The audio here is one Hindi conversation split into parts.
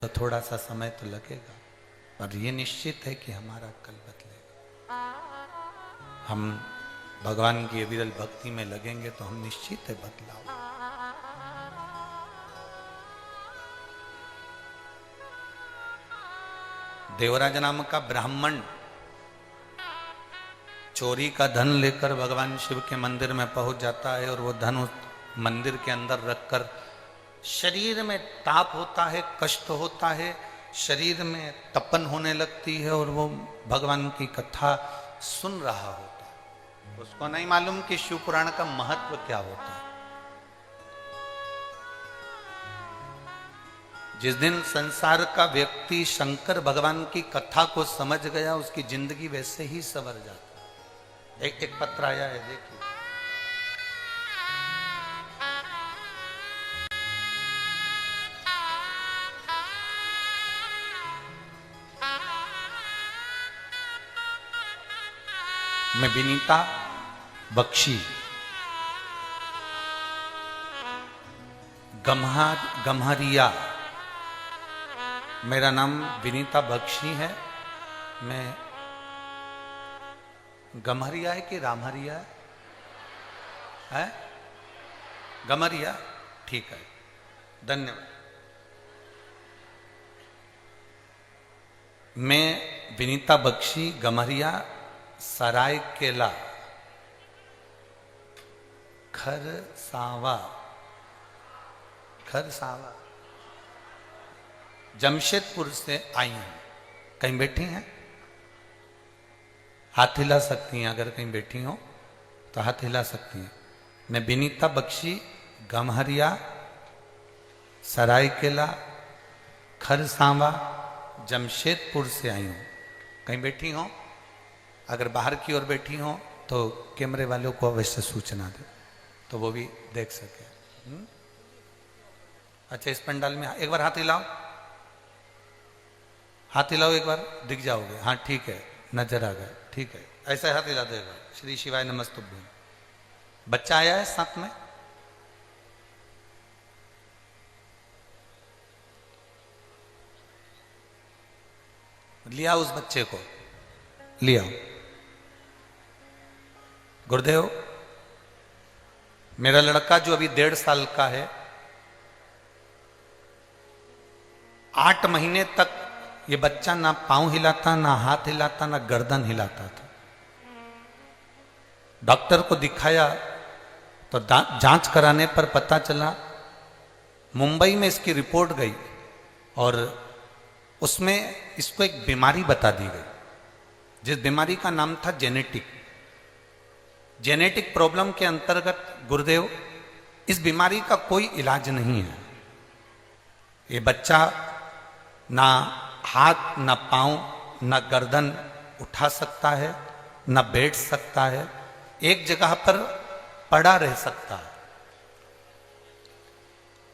तो थोड़ा सा समय तो लगेगा, पर यह निश्चित है कि हमारा कल बदलेगा। हम भगवान की अविरल भक्ति में लगेंगे तो हम निश्चित है बदलाव। देवराज नाम का ब्राह्मण चोरी का धन लेकर भगवान शिव के मंदिर में पहुंच जाता है और वो धन उस मंदिर के अंदर रखकर शरीर में ताप होता है, कष्ट होता है, शरीर में तपन होने लगती है और वो भगवान की कथा सुन रहा होता है। उसको नहीं मालूम कि शिव पुराण का महत्व क्या होता है। जिस दिन संसार का व्यक्ति शंकर भगवान की कथा को समझ गया, उसकी जिंदगी वैसे ही संवर जाती। एक पत्र आया है, देखिए। मैं विनीता बख्शी, गम्हरिया, मेरा नाम विनीता बख्शी है। मैं गम्हरिया है कि रामहरिया है? गम्हरिया, ठीक है, धन्यवाद। मैं विनीता बख्शी, गम्हरिया, सरायकेला, खरसावा, जमशेदपुर से आई हूं। कहीं बैठी हैं? हाथ हिला सकती हैं, अगर कहीं बैठी हो तो हाथ हिला सकती हैं। मैं विनीता बख्शी, गम्हरिया, सरायकेला, खरसावा, जमशेदपुर से आई हूं। कहीं बैठी हो? अगर बाहर की ओर बैठी हो तो कैमरे वालों को अवश्य सूचना दे तो वो भी देख सके। अच्छा, इस पंडाल में एक बार हाथ हिलाओ, हाथ हिलाओ, एक बार दिख जाओगे। हाँ, ठीक है, नजर आ गया, ठीक है, ऐसा हाथ हिला देगा। श्री शिवाय नमस्तुभ्यं। बच्चा आया है साथ में? लिया उस बच्चे को, लिया। गुरुदेव, मेरा लड़का जो अभी 1.5 साल का है, 8 महीने तक ये बच्चा ना पांव हिलाता, ना हाथ हिलाता, ना गर्दन हिलाता था। डॉक्टर को दिखाया तो जांच कराने पर पता चला, मुंबई में इसकी रिपोर्ट गई और उसमें इसको एक बीमारी बता दी गई, जिस बीमारी का नाम था जेनेटिक प्रॉब्लम के अंतर्गत गुरुदेव इस बीमारी का कोई इलाज नहीं है। ये बच्चा ना हाथ, ना पांव, ना गर्दन उठा सकता है, ना बैठ सकता है, एक जगह पर पड़ा रह सकता है।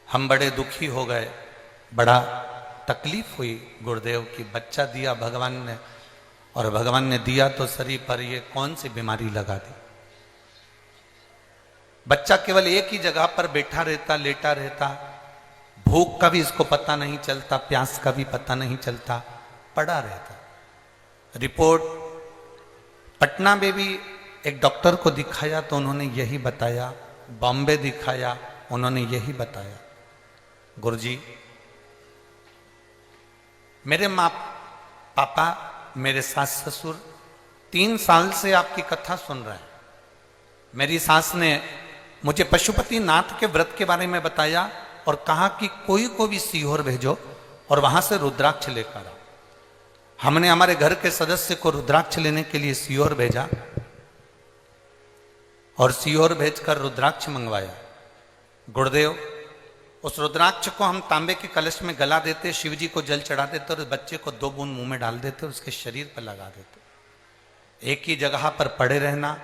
हम बड़े दुखी हो गए, बड़ा तकलीफ हुई गुरुदेव की बच्चा दिया भगवान ने, और भगवान ने दिया तो शरीर पर ये कौन सी बीमारी लगा दी। बच्चा केवल एक ही जगह पर बैठा रहता, लेटा रहता, भूख का भी इसको पता नहीं चलता, प्यास का भी पता नहीं चलता, पड़ा रहता। रिपोर्ट पटना में भी एक डॉक्टर को दिखाया तो उन्होंने यही बताया, बॉम्बे दिखाया, उन्होंने यही बताया। गुरुजी, मेरे माँ पापा, मेरे सास ससुर 3 साल से आपकी कथा सुन रहे हैं। मेरी सास ने मुझे पशुपति नाथ के व्रत के बारे में बताया और कहा कि कोई को भी सीहोर भेजो और वहां से रुद्राक्ष लेकर आओ। हमने हमारे घर के सदस्य को रुद्राक्ष लेने के लिए सीहोर भेजा और सीहोर भेजकर रुद्राक्ष मंगवाया। गुरुदेव, उस रुद्राक्ष को हम तांबे के कलश में गला देते, शिव जी को जल चढ़ा देते और उस बच्चे को 2 बूंद मुंह में डाल देते और उसके शरीर पर लगा देते। एक ही जगह पर पड़े रहना,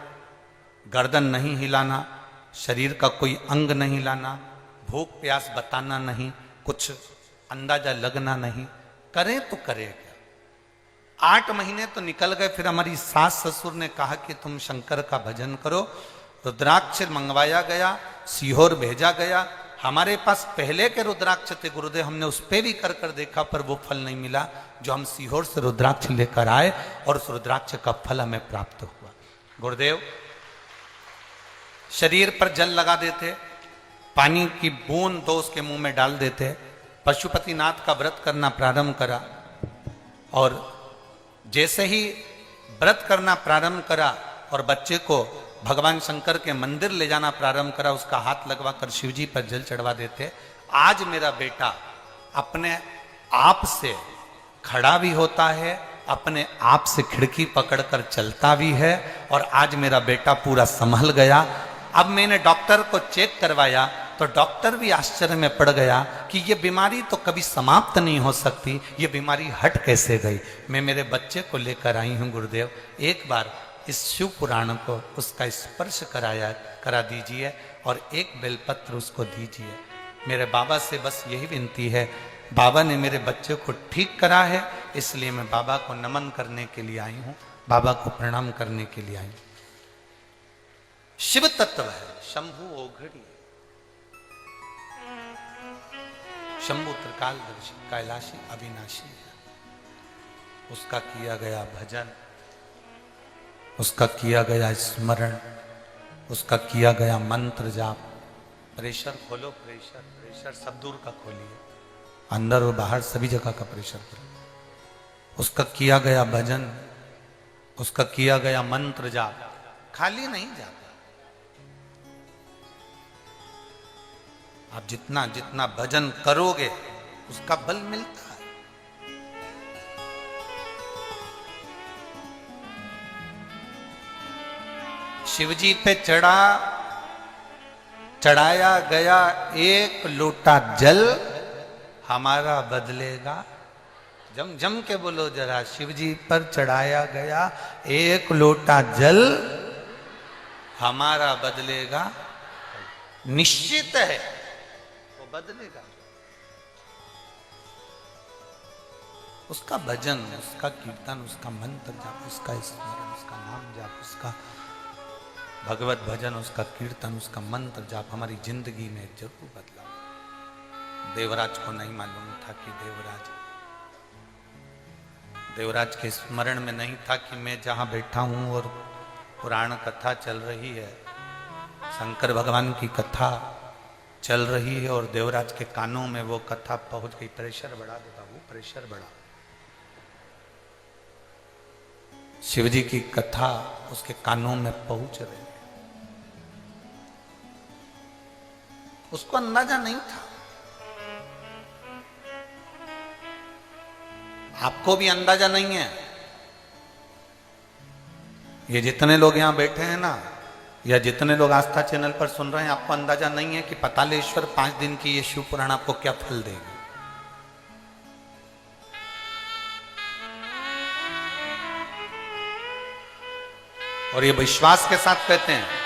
गर्दन नहीं हिलाना, शरीर का कोई अंग नहीं हिलाना, भूख प्यास बताना नहीं, कुछ अंदाजा लगना नहीं, करें तो करें क्या। 8 महीने तो निकल गए। फिर हमारी सास ससुर ने कहा कि तुम शंकर का भजन करो। रुद्राक्ष मंगवाया गया, सीहोर भेजा गया, हमारे पास पहले के रुद्राक्ष थे गुरुदेव, हमने उस पे भी कर देखा पर वो फल नहीं मिला जो हम सीहोर से रुद्राक्ष लेकर आए और उस रुद्राक्ष का फल हमें प्राप्त हुआ। गुरुदेव शरीर पर जल लगा देते, पानी की बूंद दो उसके मुंह में डाल देते, पशुपतिनाथ का व्रत करना प्रारंभ करा और जैसे ही व्रत करना प्रारंभ करा और बच्चे को भगवान शंकर के मंदिर ले जाना प्रारंभ करा, उसका हाथ लगवा कर शिव जी पर जल चढ़वा देते। आज मेरा बेटा अपने आप से खड़ा भी होता है, अपने आप से खिड़की पकड़कर चलता भी है और आज मेरा बेटा पूरा संभल गया। अब मैंने डॉक्टर को चेक करवाया तो डॉक्टर भी आश्चर्य में पड़ गया कि ये बीमारी तो कभी समाप्त नहीं हो सकती, ये बीमारी हट कैसे गई। मैं मेरे बच्चे को लेकर आई हूँ गुरुदेव, एक बार इस शिव पुराण को उसका स्पर्श करा दीजिए और एक बेलपत्र उसको दीजिए। मेरे बाबा से बस यही विनती है, बाबा ने मेरे बच्चे को ठीक करा है इसलिए मैं बाबा को नमन करने के लिए आई हूँ, बाबा को प्रणाम करने के लिए आई हूँ। शिव तत्व है, शंभु ओघड़ी, शंभु त्रिकालदर्शी कैलाशी अविनाशी है। उसका किया गया भजन, उसका किया गया स्मरण, उसका किया गया मंत्र जाप। प्रेशर खोलो, प्रेशर प्रेशर सब दूर का खोलिए, अंदर और बाहर सभी जगह का प्रेशर करो। उसका किया गया भजन, उसका किया गया मंत्र जाप खाली नहीं जाता। आप जितना जितना भजन करोगे उसका बल मिलता है। शिवजी पे चढ़ाया गया एक लोटा जल हमारा बदलेगा। जम जम के बोलो जरा, शिवजी पर चढ़ाया गया एक लोटा जल हमारा बदलेगा। निश्चित है वो बदलेगा। उसका भजन, उसका कीर्तन, उसका मंत्र जाप, उसका स्मरण, उसका नाम जाप, उसका भगवत भजन, उसका कीर्तन, उसका मंत्र जाप हमारी जिंदगी में जरूर बदला। देवराज को नहीं मालूम था कि देवराज के स्मरण में नहीं था कि मैं जहां बैठा हूं और पुराण कथा चल रही है, शंकर भगवान की कथा चल रही है और देवराज के कानों में वो कथा पहुंच गई। प्रेशर बढ़ा देता, वो प्रेशर बढ़ा। शिवजी की कथा उसके कानों में पहुंच रही है। उसको अंदाजा नहीं था। आपको भी अंदाजा नहीं है। ये जितने लोग यहां बैठे हैं ना, या जितने लोग आस्था चैनल पर सुन रहे हैं, आपको अंदाजा नहीं है कि पतालेश्वर 5 दिन की ये शिव पुराण आपको क्या फल देगी। और ये विश्वास के साथ कहते हैं।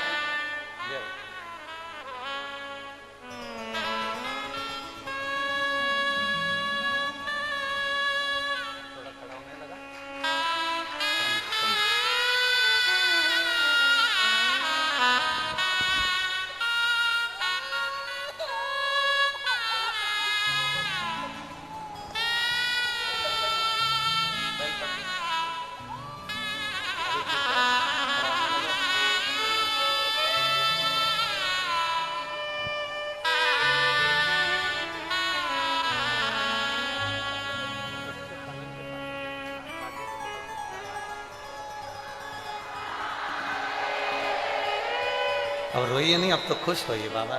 अब रोइए नहीं, अब तो खुश होइए बाबा।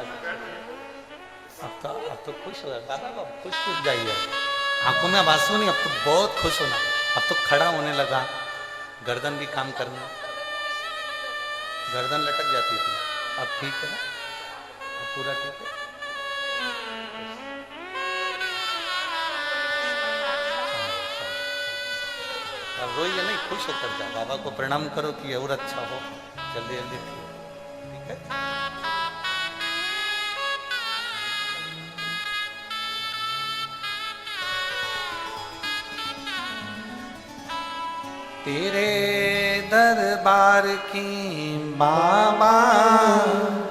अब तो खुश हो बाबा, अब खुश जाइए। आंखों में अब आंसू नहीं, अब तो बहुत खुश होना। अब तो खड़ा होने लगा, गर्दन भी काम करना, गर्दन लटक जाती थी, अब ठीक है, अब पूरा ठीक है। अब रोइए नहीं, खुश होकर जाओ, बाबा को प्रणाम करो कि और अच्छा हो, जल्दी जल्दी ठीक है। तेरे दरबार की बाबा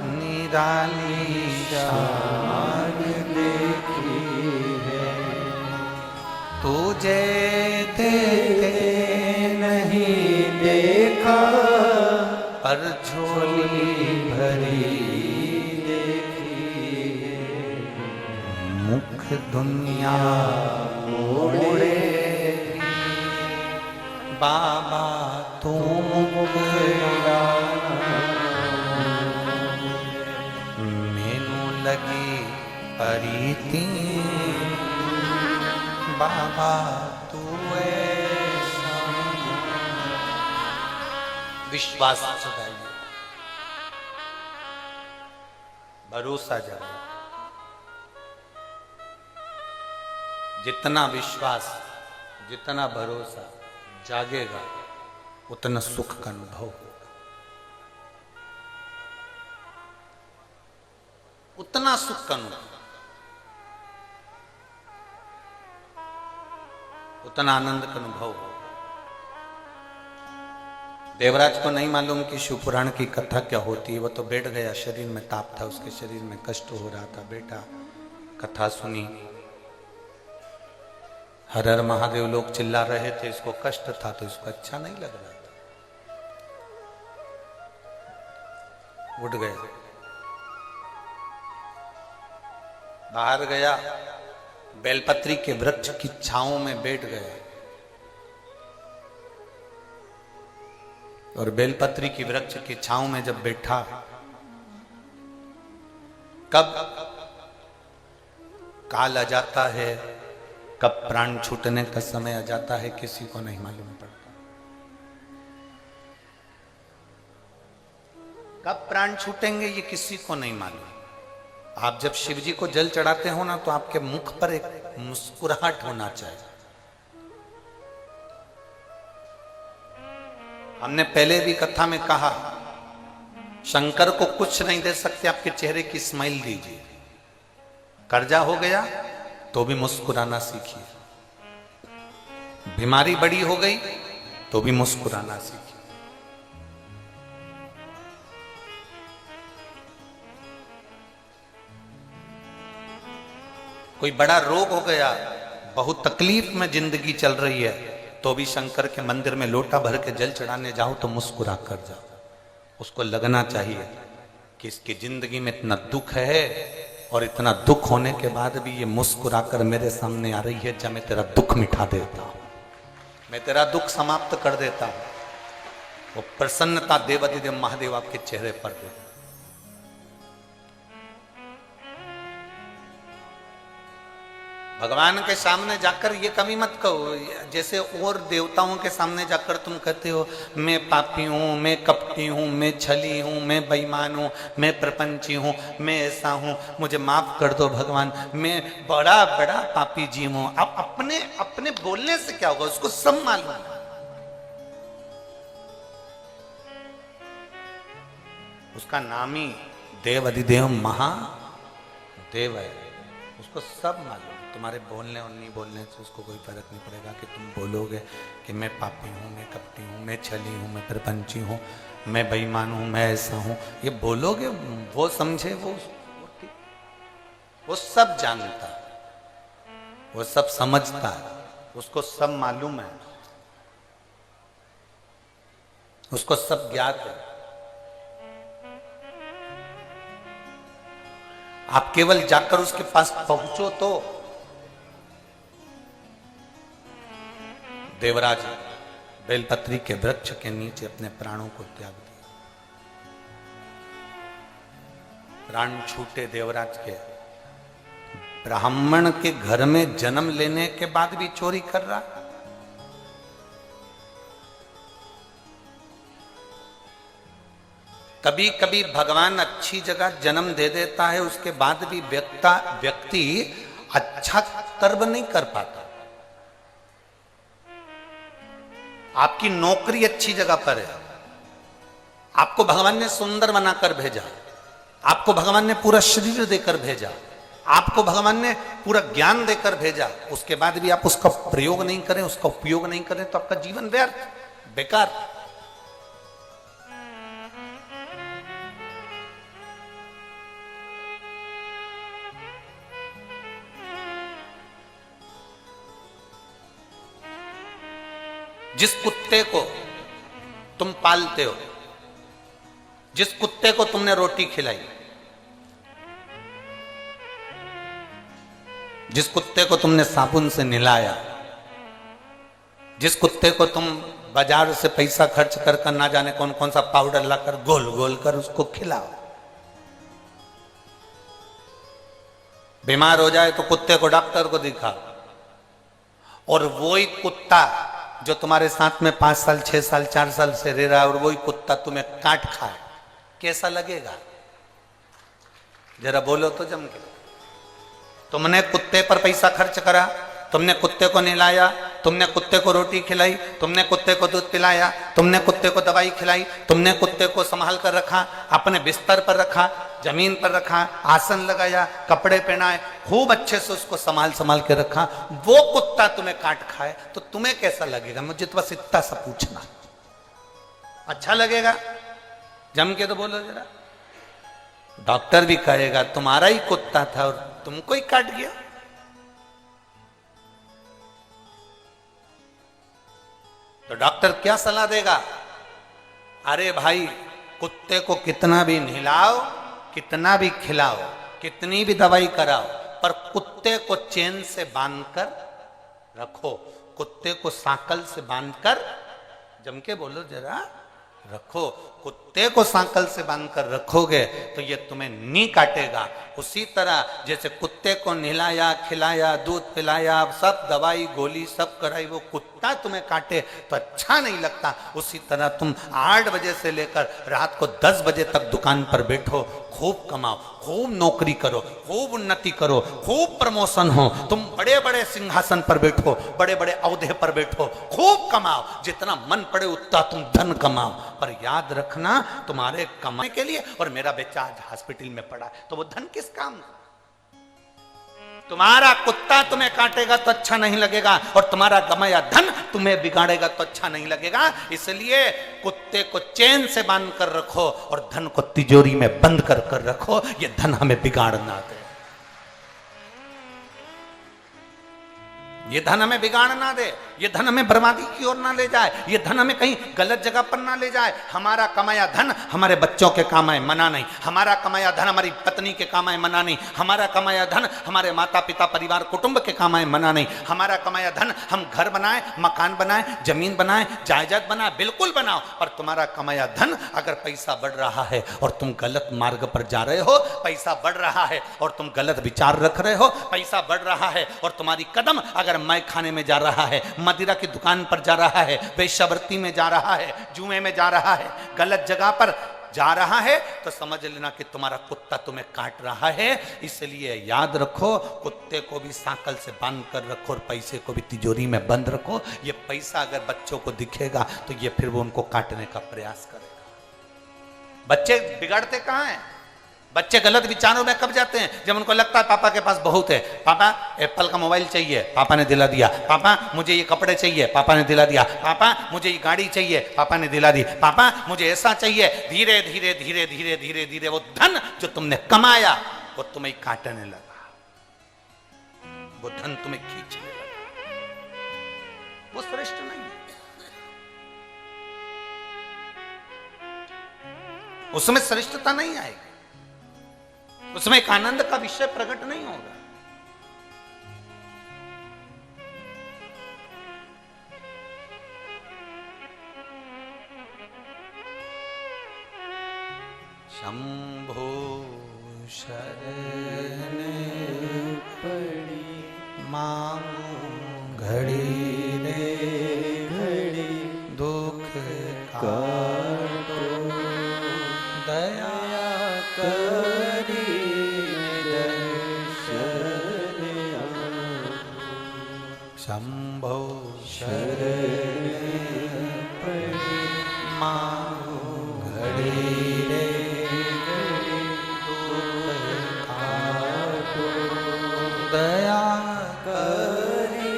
निराली शान, तुझे देखे नहीं देखा, पर झोली भरी देखी है, मुख दुनिया मोड़े बाबा तू मुकरा, मैनू लगी परीती बाबा तू ऐसा। विश्वास जगाइए, भरोसा जगाइए। जितना विश्वास, जितना भरोसा जागेगा, उतना सुख का अनुभव होगा। उतना सुख का अनुभव, उतना आनंद का अनुभव होगा। देवराज को नहीं मालूम कि शिवपुराण की कथा क्या होती है। वो तो बैठ गया, शरीर में ताप था, उसके शरीर में कष्ट हो रहा था। बेटा कथा सुनी, हर हर महादेव लोग चिल्ला रहे थे, इसको कष्ट था तो इसको अच्छा नहीं लग रहा था। उठ गया, बाहर गया, बेलपत्री के वृक्ष की छांव में बैठ गया और बेलपत्री की वृक्ष की छांव में जब बैठा, कब काल आ जाता है, कब प्राण छूटने का समय आ जाता है, किसी को नहीं मालूम पड़ता। कब प्राण छूटेंगे ये किसी को नहीं मालूम। आप जब शिव जी को जल चढ़ाते हो ना, तो आपके मुख पर एक मुस्कुराहट होना चाहिए। हमने पहले भी कथा में कहा, शंकर को कुछ नहीं दे सकते, आपके चेहरे की स्माइल दीजिए। कर्जा हो गया तो भी मुस्कुराना सीखिए, बीमारी बड़ी हो गई तो भी मुस्कुराना सीखिए। कोई बड़ा रोग हो गया, बहुत तकलीफ में जिंदगी चल रही है, तो भी शंकर के मंदिर में लोटा भर के जल चढ़ाने जाओ तो मुस्कुरा कर जाओ। उसको लगना चाहिए कि इसकी जिंदगी में इतना दुख है और इतना दुख होने के बाद भी ये मुस्कुरा कर मेरे सामने आ रही है। जब मैं तेरा दुख मिटा देता हूं, मैं तेरा दुख समाप्त कर देता हूं। वो प्रसन्नता देवाधिदेव महादेव आपके चेहरे पर देता। भगवान के सामने जाकर ये कभी मत कहो, जैसे और देवताओं के सामने जाकर तुम कहते हो मैं पापी हूं, मैं कपटी हूं, मैं छली हूं, मैं बेईमान हूं, मैं प्रपंची हूं, मैं ऐसा हूं, मुझे माफ कर दो भगवान, मैं बड़ा बड़ा पापी जीव हूं। अब अपने अपने बोलने से क्या होगा, उसको सब मालूम है। उसका नाम ही देव अधिदेव महादेव है, उसको सब मालूम। तुम्हारे बोलने और नहीं बोलने से उसको कोई फर्क नहीं पड़ेगा कि तुम बोलोगे कि मैं पापी हूँ, मैं कपटी हूँ, मैं छली हूँ, मैं प्रपंची हूँ, मैं बेईमान हूँ, मैं ऐसा हूँ। ये बोलोगे, वो समझे, वो सब जानता है, वो सब समझता है, उसको सब मालूम है, उसको सब ज्ञात है। आप केवल जाकर उसके पास पहुंचो तो। देवराज बेलपत्री के वृक्ष के नीचे अपने प्राणों को त्याग दिया। प्राण छूटे देवराज के। ब्राह्मण के घर में जन्म लेने के बाद भी चोरी कर रहा। कभी कभी भगवान अच्छी जगह जन्म दे देता है, उसके बाद भी व्यक्ति अच्छा कर्म नहीं कर पाता। आपकी नौकरी अच्छी जगह पर है, आपको भगवान ने सुंदर बनाकर भेजा, आपको भगवान ने पूरा शरीर देकर भेजा, आपको भगवान ने पूरा ज्ञान देकर भेजा, उसके बाद भी आप उसका प्रयोग नहीं करें, उसका उपयोग नहीं करें, तो आपका जीवन व्यर्थ, बेकार। जिस कुत्ते को तुम पालते हो, जिस कुत्ते को तुमने रोटी खिलाई, जिस कुत्ते को तुमने साबुन से नहलाया, जिस कुत्ते को तुम बाजार से पैसा खर्च कर ना जाने कौन कौन सा पाउडर लाकर गोल गोल कर उसको खिलाओ, बीमार हो जाए तो कुत्ते को डॉक्टर को दिखाओ, और वही कुत्ता जो तुम्हारे साथ में 5 साल 6 साल 4 साल से रह रहा है और वही कुत्ता तुम्हें काट खाए, कैसा लगेगा? जरा बोलो तो जम के। तुमने कुत्ते पर पैसा खर्च करा, तुमने कुत्ते को नहलाया, तुमने कुत्ते को रोटी खिलाई, तुमने कुत्ते को दूध पिलाया, तुमने कुत्ते को दवाई खिलाई, तुमने कुत्ते को संभाल कर रखा, अपने बिस्तर पर रखा, जमीन पर रखा, आसन लगाया, कपड़े पहनाए, खूब अच्छे से उसको संभाल संभाल के रखा। वो कुत्ता तुम्हें काट खाए तो तुम्हें कैसा लगेगा? मुझे तो बस इतना सा पूछना। अच्छा लगेगा? जम के तो बोलो जरा। डॉक्टर भी कहेगा तुम्हारा ही कुत्ता था और तुमको ही काट गया। तो डॉक्टर क्या सलाह देगा? अरे भाई, कुत्ते को कितना भी नहलाओ, कितना भी खिलाओ, कितनी भी दवाई कराओ, पर कुत्ते को चेन से बांधकर रखो, कुत्ते को सांकल से बांधकर, जम के बोलो जरा, रखो। कुत्ते को सांकल से बांधकर रखोगे तो ये तुम्हें नहीं काटेगा। उसी तरह जैसे कुत्ते को नहलाया, खिलाया, दूध पिलाया, सब दवाई गोली सब कराई, वो कुत्ता तुम्हें काटे तो अच्छा नहीं लगता। उसी तरह तुम 8 बजे से लेकर रात को 10 बजे तक दुकान पर बैठो, खूब कमाओ, खूब नौकरी करो, खूब उन्नति करो, खूब प्रमोशन हो, तुम बड़े बड़े सिंहासन पर बैठो, बड़े बड़े औहदे पर बैठो, खूब कमाओ, जितना मन पड़े उतना तुम धन कमाओ, पर याद रखना तुम्हारे कमाने के लिए, और मेरा बेटा आज हॉस्पिटल में पड़ा है तो वो धन किस काम का? तुम्हारा कुत्ता तुम्हें काटेगा तो अच्छा नहीं लगेगा, और तुम्हारा कमाया धन तुम्हें बिगाड़ेगा तो अच्छा नहीं लगेगा। इसलिए कुत्ते को चैन से बांध कर रखो और धन को तिजोरी में बंद कर कर रखो, ये धन हमें बिगाड़ ना दे, ये धन हमें बिगाड़ ना दे, ये धन हमें बर्बादी की ओर ना ले जाए, ये धन हमें कहीं गलत जगह पर ना ले जाए। हमारा कमाया धन हमारे बच्चों के काम आए, मना नहीं। हमारा कमाया धन हमारी पत्नी के काम आए, मना नहीं। हमारा कमाया धन हमारे माता पिता परिवार कुटुंब के काम आए, मना नहीं। हमारा कमाया धन हम घर बनाए, मकान बनाए, जमीन बनाए, जायदाद बनाए, बिल्कुल बनाओ। और तुम्हारा कमाया धन अगर पैसा बढ़ रहा है और तुम गलत मार्ग पर जा रहे हो, पैसा बढ़ रहा है और तुम गलत विचार रख रहे हो, पैसा बढ़ रहा है और तुम्हारी कदम अगर मैं खाने में जा रहा है, मदिरा की दुकान पर जा रहा है, वेश्यावृत्ति में जा रहा है, जुए में जा रहा है, गलत जगह पर जा रहा है, तो समझ लेना कि तुम्हारा कुत्ता तुम्हें काट रहा है। इसलिए याद रखो, कुत्ते को भी सांकल से बांध कर रखो और पैसे को भी तिजोरी में बंद रखो। ये पैसा अगर बच्चों को दिखेगा तो ये फिर वो उनको काटने का प्रयास करेगा। बच्चे बिगड़ते कहाँ हैं? बच्चे गलत विचारों में कब जाते हैं? जब उनको लगता है पापा के पास बहुत है, पापा एप्पल का मोबाइल चाहिए, पापा ने दिला दिया, पापा मुझे ये कपड़े चाहिए, पापा ने दिला दिया, पापा मुझे ये गाड़ी चाहिए, पापा ने दिला दी, पापा मुझे ऐसा चाहिए। धीरे धीरे धीरे धीरे धीरे धीरे वो धन जो तुमने कमाया वो तुम्हें काटने लगा, वो धन तुम्हें खींचने लगा। वो श्रेष्ठ नहीं है, उसमें श्रेष्ठता नहीं आएगी, उसमें एक आनंद का विषय प्रकट नहीं होगा। शंभो शरण पड़ी मांगो घड़ी रे घड़ी, दुख काटो दया करी शंभो शरण पड़ी मांगो घड़ी रे घड़ी, दुख काटो दया करी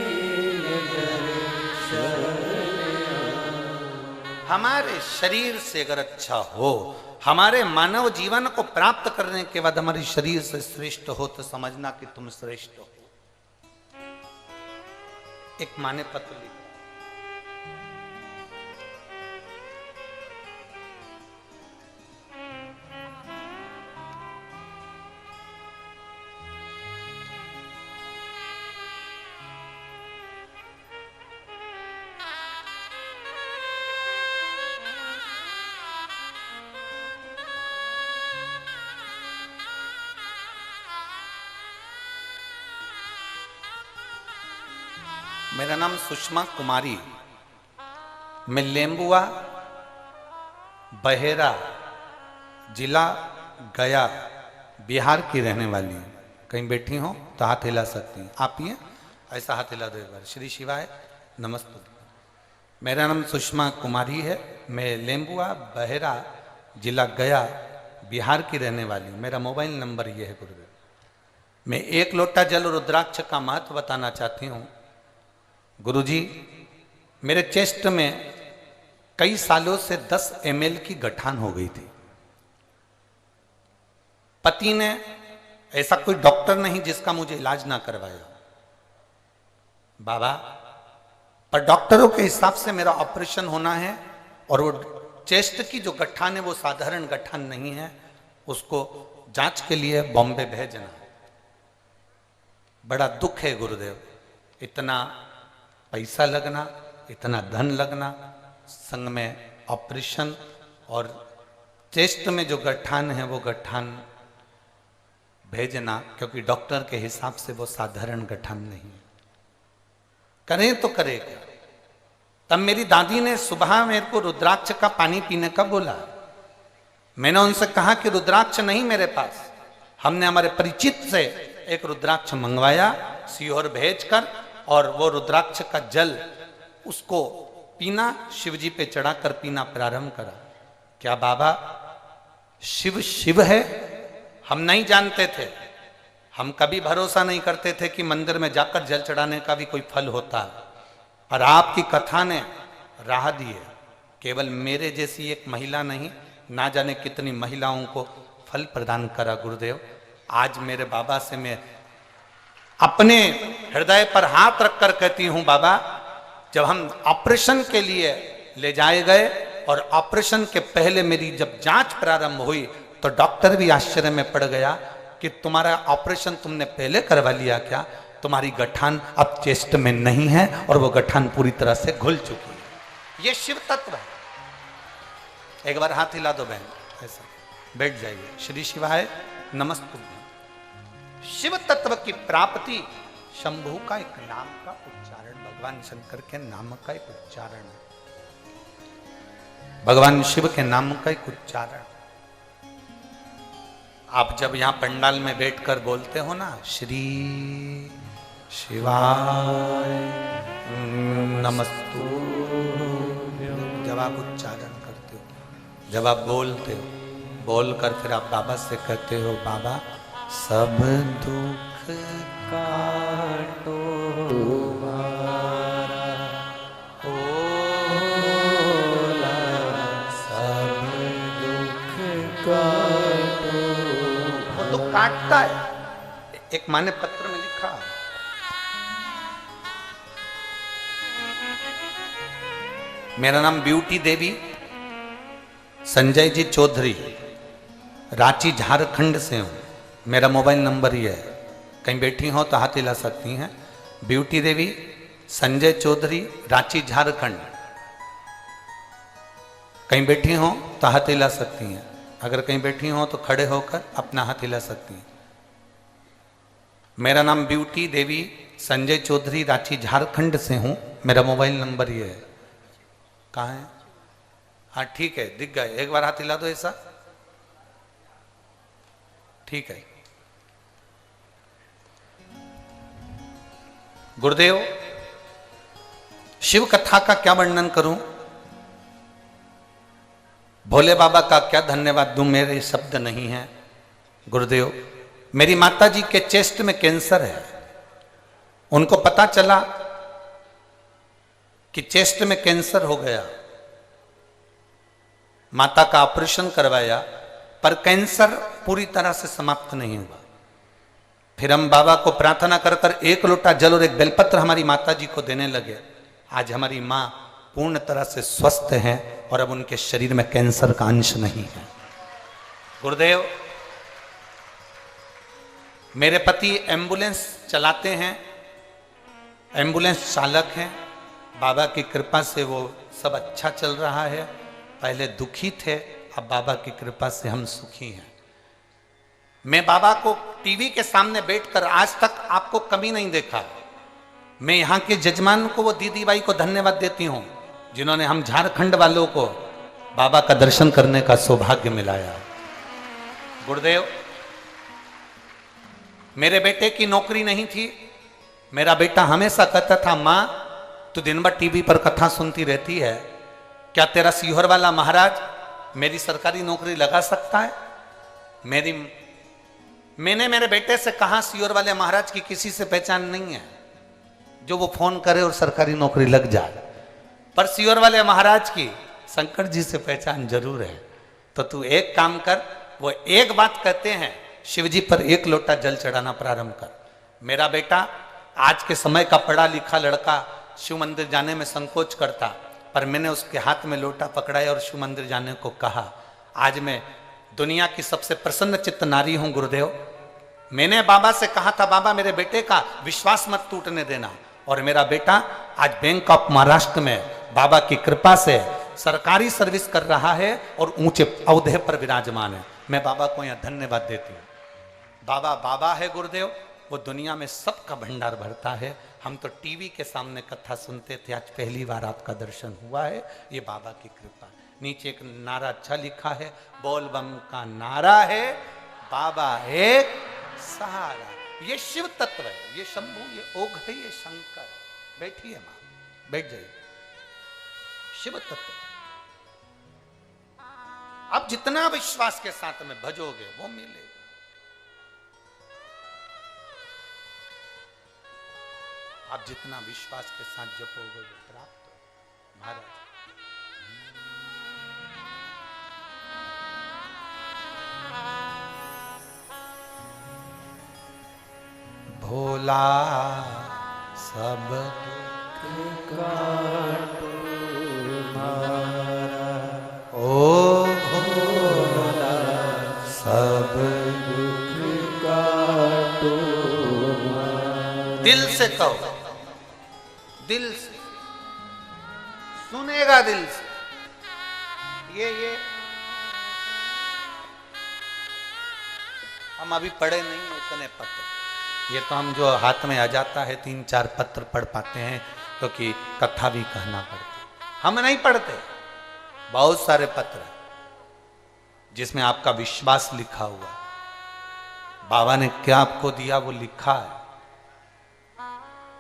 हमारे शरीर से अगर अच्छा हो, हमारे मानव जीवन को प्राप्त करने के बाद हमारे शरीर से श्रेष्ठ हो तो समझना कि तुम श्रेष्ठ हो। एक माँ ने पत्र लिखा, मेरा नाम सुषमा कुमारी, मैं लेम्बुआ बहेरा जिला गया बिहार की रहने वाली हूँ। कहीं बैठी हो तो हाथ हिला सकती हैं। आप ही हैं? ऐसा हाथ हिला दो एक बार। श्री शिवाय नमस्ते। मेरा नाम सुषमा कुमारी है, मैं लेम्बुआ बहेरा जिला गया बिहार की रहने वाली हूँ। मेरा मोबाइल नंबर ये है गुरुदेव। मैं 1 लोटा जल रुद्राक्ष का महत्व बताना चाहती हूँ। गुरुजी, मेरे चेस्ट में कई सालों से 10 ml की गठान हो गई थी। पति ने, ऐसा कोई डॉक्टर नहीं जिसका मुझे इलाज ना करवाया बाबा, पर डॉक्टरों के हिसाब से मेरा ऑपरेशन होना है और वो चेस्ट की जो गठान है वो साधारण गठान नहीं है, उसको जांच के लिए बॉम्बे भेजना है। बड़ा दुख है गुरुदेव, इतना पैसा लगना, इतना धन लगना, संग में ऑपरेशन और चेस्ट में जो गठान है वो गठान भेजना, क्योंकि डॉक्टर के हिसाब से वो साधारण गठान नहीं है। करें तो करें क्या? तब मेरी दादी ने सुबह मेरे को रुद्राक्ष का पानी पीने का बोला। मैंने उनसे कहा कि रुद्राक्ष नहीं मेरे पास। हमने हमारे परिचित से एक रुद्राक्ष मंगवाया सीहोर भेजकर, और वो रुद्राक्ष का जल उसको पीना, शिव जी पे चढ़ाकर पीना प्रारंभ करा। क्या बाबा शिव शिव है? हम नहीं जानते थे। हम कभी भरोसा नहीं करते थे कि मंदिर में जाकर जल चढ़ाने का भी कोई फल होता है, पर आपकी कथा ने राह दी है। केवल मेरे जैसी एक महिला नहीं, ना जाने कितनी महिलाओं को फल प्रदान करा गुरुदेव। आज मेरे बाबा से मैं अपने हृदय पर हाथ रखकर कहती हूं, बाबा जब हम ऑपरेशन के लिए ले जाए गए और ऑपरेशन के पहले मेरी जब जांच प्रारंभ हुई तो डॉक्टर भी आश्चर्य में पड़ गया कि तुम्हारा ऑपरेशन तुमने पहले करवा लिया क्या? तुम्हारी गठान अब चेस्ट में नहीं है और वो गठान पूरी तरह से घुल चुकी है। ये शिव तत्व है। एक बार हाथ हिला दो बहन, ऐसा बैठ जाइए। श्री शिवाय नमस्ते। शिव तत्व की प्राप्ति शंभु का एक नाम का उच्चारण, भगवान शंकर के नाम का एक उच्चारण है, भगवान शिव के नाम का एक उच्चारण। आप जब यहां पंडाल में बैठकर बोलते हो ना, श्री शिवाय नमस्तु, जब आप उच्चारण करते हो, जब आप बोलते हो, बोलकर फिर आप बाबा से कहते हो, बाबा सब दुख काटो तुम्हारा होला, सब दुख काटो। वो तो काटता है। एक माँ ने पत्र में लिखा, मेरा नाम ब्यूटी देवी संजय जी चौधरी, रांची झारखंड से हूं। मेरा मोबाइल नंबर ये है, कहीं बैठी हो तो हाथ हिला सकती हैं। ब्यूटी देवी संजय चौधरी, रांची झारखंड। कहीं बैठी हो तो हाथ हिला सकती हैं। अगर कहीं बैठी हो तो खड़े होकर अपना हाथ हिला सकती हैं। मेरा नाम ब्यूटी देवी संजय चौधरी, रांची झारखंड से हूं। मेरा मोबाइल नंबर ये है। कहाँ है? हाँ ठीक है, दिख गए। एक बार हाथ हिला दो ऐसा, ठीक है। गुरुदेव, शिव कथा का क्या वर्णन करूं, भोले बाबा का क्या धन्यवाद दूं, मेरे शब्द नहीं है। गुरुदेव, मेरी माता जी के चेस्ट में कैंसर है। उनको पता चला कि चेस्ट में कैंसर हो गया, माता का ऑपरेशन करवाया, पर कैंसर पूरी तरह से समाप्त नहीं हुआ। फिर हम बाबा को प्रार्थना कर कर 1 लोटा जल और एक बेलपत्र हमारी माता जी को देने लगे। आज हमारी माँ पूर्ण तरह से स्वस्थ हैं और अब उनके शरीर में कैंसर का अंश नहीं है। गुरुदेव, मेरे पति एम्बुलेंस चलाते हैं, एम्बुलेंस चालक हैं। बाबा की कृपा से वो सब अच्छा चल रहा है। पहले दुखी थे, अब बाबा की कृपा से हम सुखी हैं। मैं बाबा को टीवी के सामने बैठकर आज तक आपको कभी नहीं देखा। मैं यहाँ के जजमान को, वो दीदी बाई को धन्यवाद देती हूँ जिन्होंने हम झारखंड वालों को बाबा का दर्शन करने का सौभाग्य मिलाया। गुरुदेव, मेरे बेटे की नौकरी नहीं थी। मेरा बेटा हमेशा कहता था, माँ तू दिन भर टीवी पर कथा सुनती रहती है, क्या तेरा सीहोर वाला महाराज मेरी सरकारी नौकरी लगा सकता है? मैंने मेरे बेटे से कहा, सीहोर वाले महाराज की किसी से पहचान नहीं है जो वो फोन करे और सरकारी नौकरी लग जाए, पर सीहोर वाले महाराज की शंकर जी से पहचान जरूर है। तो तू एक काम कर, वो एक बात कहते हैं, शिव जी पर एक लोटा जल चढ़ाना प्रारंभ कर। मेरा बेटा आज के समय का पढ़ा लिखा लड़का शिव मंदिर जाने में संकोच करता, पर मैंने उसके हाथ में लोटा पकड़ाया और शिव मंदिर जाने को कहा। आज मैं दुनिया की सबसे प्रसन्न चित्त नारी हूं गुरुदेव। मैंने बाबा से कहा था, बाबा मेरे बेटे का विश्वास मत टूटने देना, और मेरा बेटा आज बैंक ऑफ महाराष्ट्र में बाबा की कृपा से सरकारी सर्विस कर रहा है और ऊंचे औहदे पर विराजमान है। मैं बाबा को यहां धन्यवाद देती हूँ। बाबा बाबा है गुरुदेव, वो दुनिया में सबका भंडार भरता है। हम तो टीवी के सामने कथा सुनते थे, आज पहली बार आपका दर्शन हुआ है, ये बाबा की कृपा। नीचे एक नारा अच्छा लिखा है, बोल बम का नारा है, बाबा एक सहारा। ये शिव तत्व है, ये शंभु, ये ओघ है, ये शंकर। बैठिए मां, बैठ जाइए। शिव तत्व अब जितना विश्वास के साथ में भजोगे वो मिलेगा। आप जितना विश्वास के साथ जपोगे वो प्राप्त हो। महाराज भोला सब दुख काटो मारा, ओ भोला सब दुख काटो मारा। दिल से कहो, दिल से सुनेगा, दिल से। ये हम अभी पढ़े नहीं इतने पत्र, ये तो हम जो हाथ में आ जाता है 3-4 पत्र पढ़ पाते हैं, क्योंकि कथा भी कहना पड़ता। हम नहीं पढ़ते, बहुत सारे पत्र जिसमें आपका विश्वास लिखा हुआ, बाबा ने क्या आपको दिया वो लिखा है।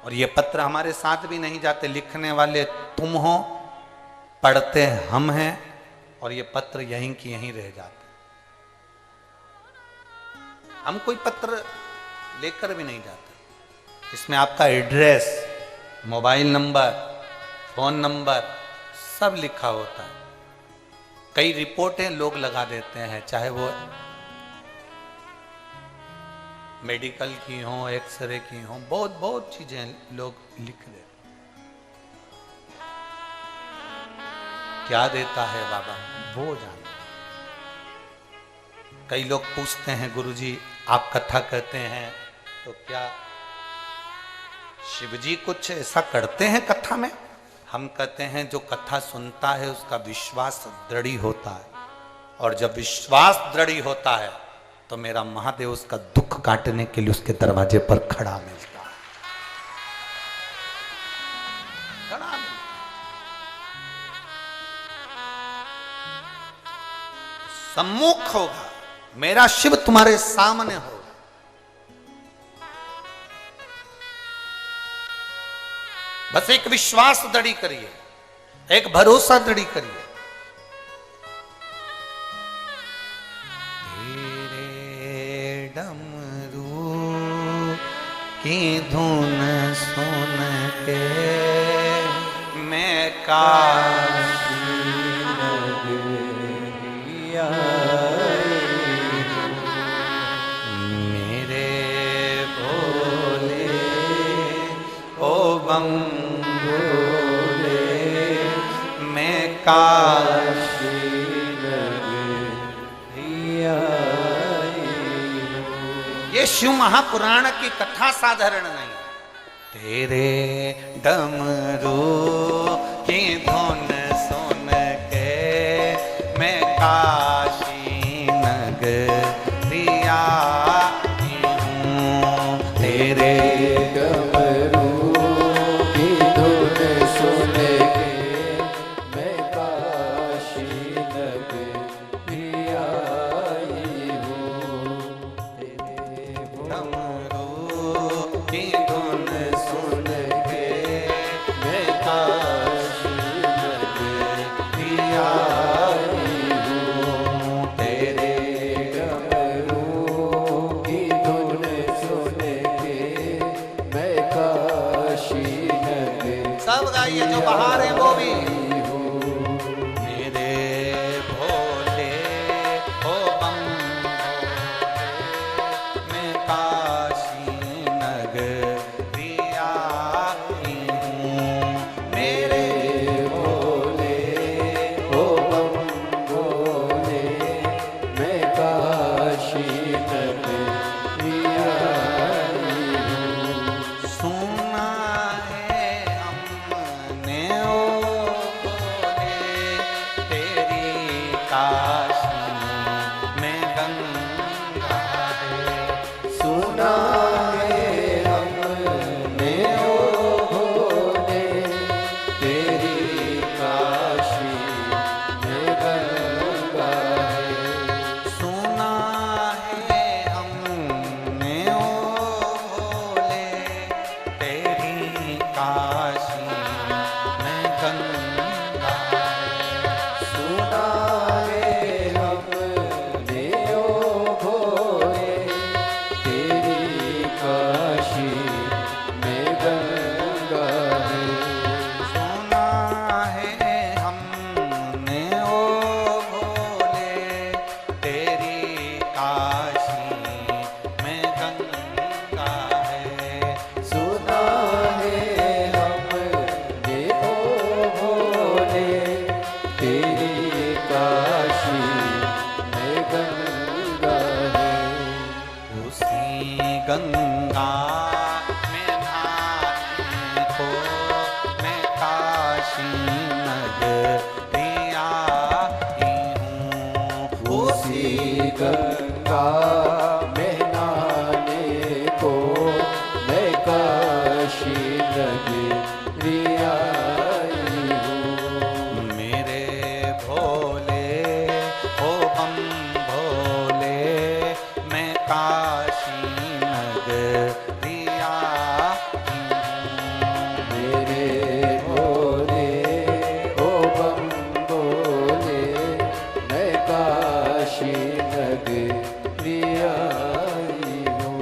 और ये पत्र हमारे साथ भी नहीं जाते, लिखने वाले तुम हो, पढ़ते हम हैं, और ये पत्र यहीं की यहीं रह जाते। हम कोई पत्र लेकर भी नहीं जाते। इसमें आपका address, mobile number, phone number सब लिखा होता है। कई रिपोर्टें लोग लगा देते हैं, चाहे वो मेडिकल की हो, एक्सरे की हो, बहुत बहुत चीजें लोग लिख देते। क्या देता है बाबा वो जानते। कई लोग पूछते हैं, गुरुजी आप कथा कहते हैं तो क्या शिवजी कुछ ऐसा करते हैं कथा में? हम कहते हैं जो कथा सुनता है उसका विश्वास दृढ़ होता है, और जब विश्वास दृढ़ होता है तो मेरा महादेव उसका दुख काटने के लिए उसके दरवाजे पर खड़ा मिलता है। खड़ा मिलता। सम्मुख होगा, मेरा शिव तुम्हारे सामने होगा। बस एक विश्वास दृढ़ करिए, एक भरोसा दृढ़ करिए। तेरे डमरू की धुन सुन के मैं काशी नगरी आई, मेरे भोले ओ बम काशी नगरी आई। ये शिव महापुराण की कथा साधारण नहीं। तेरे डमरू की धुन सुन के मैं काशी नगरी आई हूँ। तेरे डमरू जो बाहर है वो भी। मेरे भोले ओ बम भोले, मैं काशी नगरी आई हूँ। मेरे भोले ओ बम भोले, मैं काशी नगरी आई हूँ। सुना है हमने ओ भोले, तेरी काशी में गंगा है। सुना है हमने ओ भोले, तेरी काशी में गंगा है। सुना है हमने ओ भोले, तेरी काशी में गंगा है। सुना है हमने ओ भोले, तेरी काशी में गंगा है। सुना है हमने ओ भोले, तेरी काशी में गंगा है। सुना है हमने ओ भोले, तेरी काशी में गंगा है। उसी गंगा में नहाने को मैं काशी नगरी आई हूँ। उसी गंगा में नहाने को मैं काशी नगरी आई हूँ। मेरे भोले ओ बम भोले, मैं काशी नगरी आई हूँ। मेरे भोले ओ बम भोले, मैं काशी नगरी आई हूँ।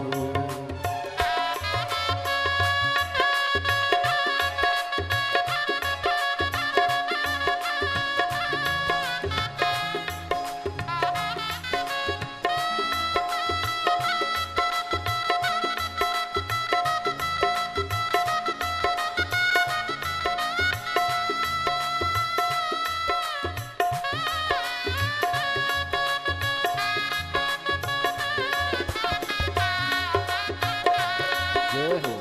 जय हो।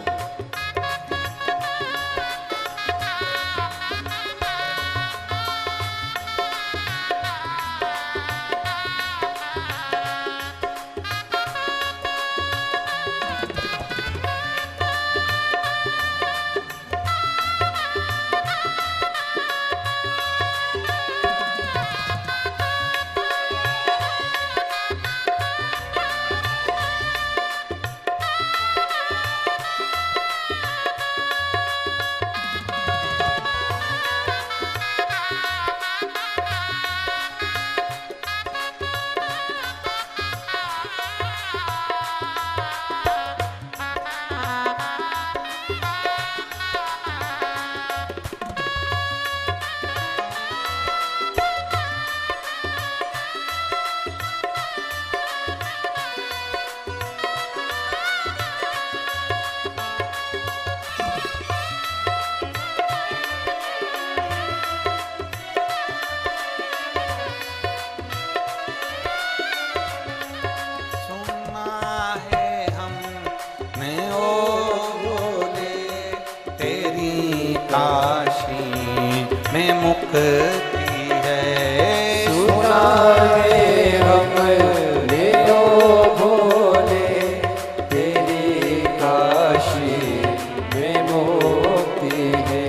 सुना है हमने ओ भोले, तेरी काशी में मुक्ति है। सुना है हमने ओ भोले, तेरी काशी में मुक्ति है।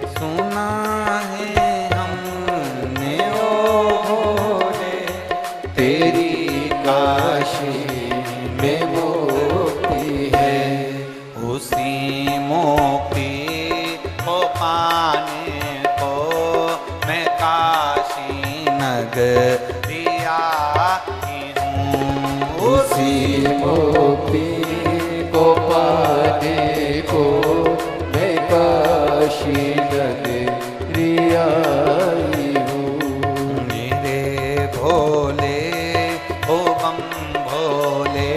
सुना है हमने ओ भोले, तेरी काशी में मुक्ति है। उसी मोक्ति को पाने को मैं काशी नगरी आई हूँ। उसी मुक्ति को पाने को मैं काशी काशी नगरी आई हूँ। मेरे भोले ओ बम भोले,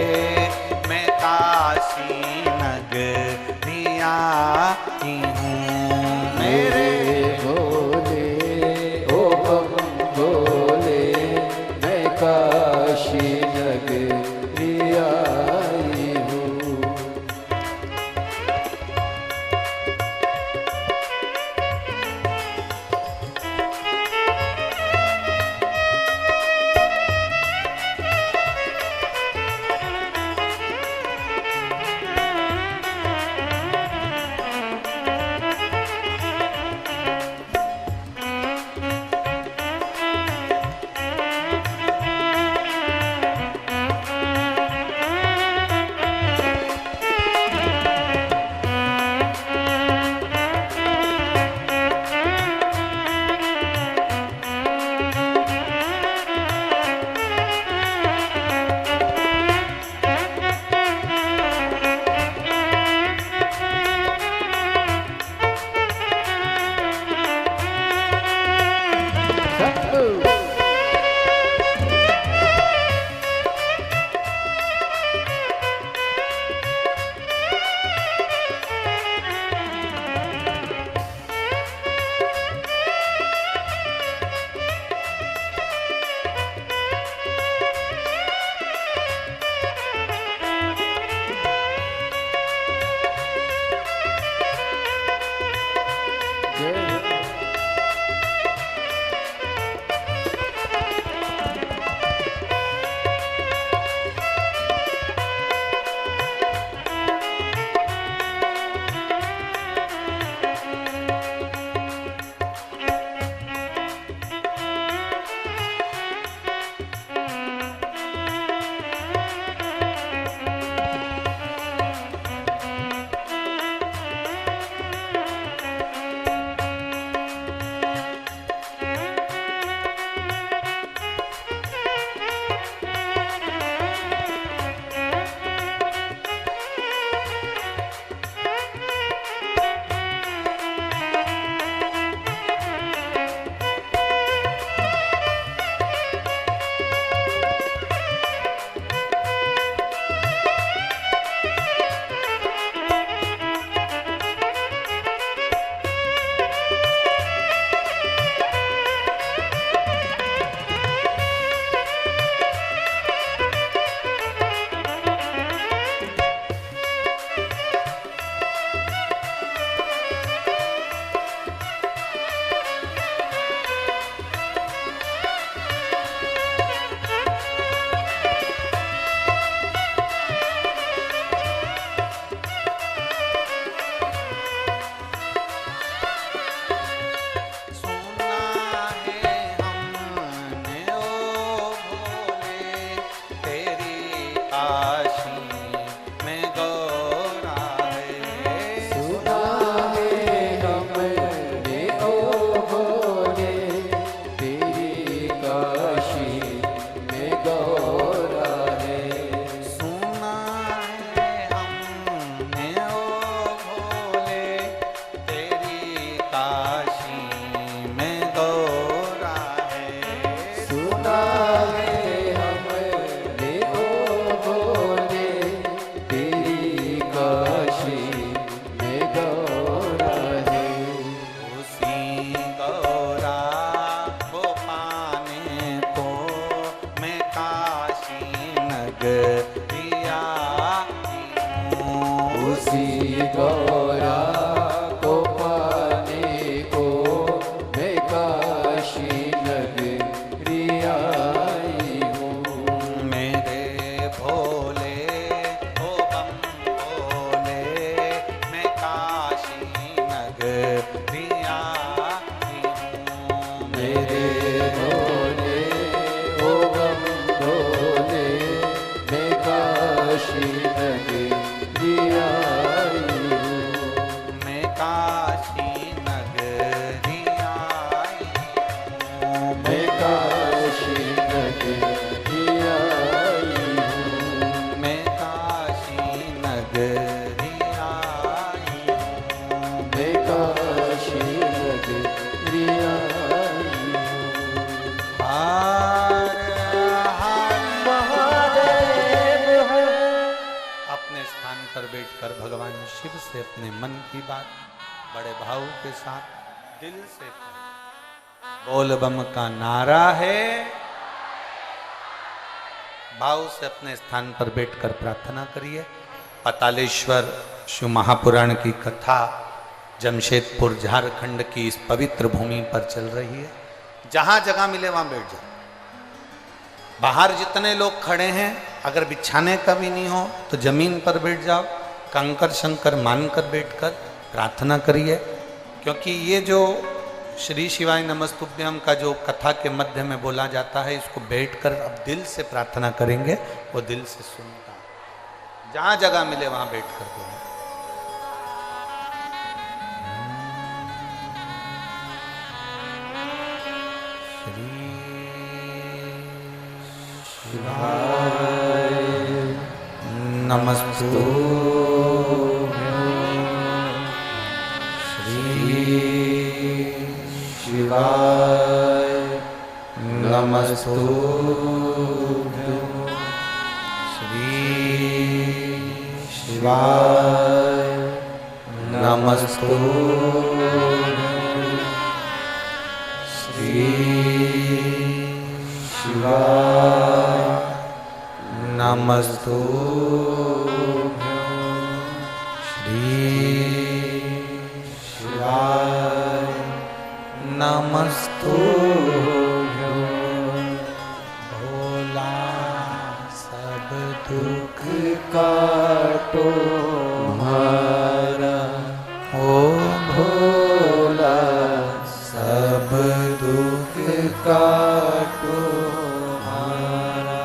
मैं काशी नगरी आई हूँ। मेरे भोले ओ बम भोले, मैं काशी नगरी आई हूँ। बैठकर भगवान शिव से अपने मन की बात बड़े भाव के साथ दिल से कहे। बोल बम का नारा है। भाव से अपने स्थान पर बैठकर प्रार्थना करिए। पातालेश्वर शिव महापुराण की कथा जमशेदपुर झारखंड की इस पवित्र भूमि पर चल रही है। जहां जगह मिले वहां बैठ जाओ। बाहर जितने लोग खड़े हैं, अगर बिछाने का भी नहीं हो तो जमीन पर बैठ जाओ। कंकर शंकर मानकर बैठकर प्रार्थना करिए, क्योंकि ये जो श्री शिवाय नमस्तुभ्यम का जो कथा के मध्य में बोला जाता है, इसको बैठकर अब दिल से प्रार्थना करेंगे, वो दिल से सुनता है। जहां जगह मिले वहां बैठकर बोलें। नमस्तु श्री शिवाय नमस्तु श्री शिवाय नमस्तु श्री शिवाय नमस्तु श्री शिवाय नमस्तु भोला सब दुख काटो हमारा। ओ भोला सब दुख काटो हमारा।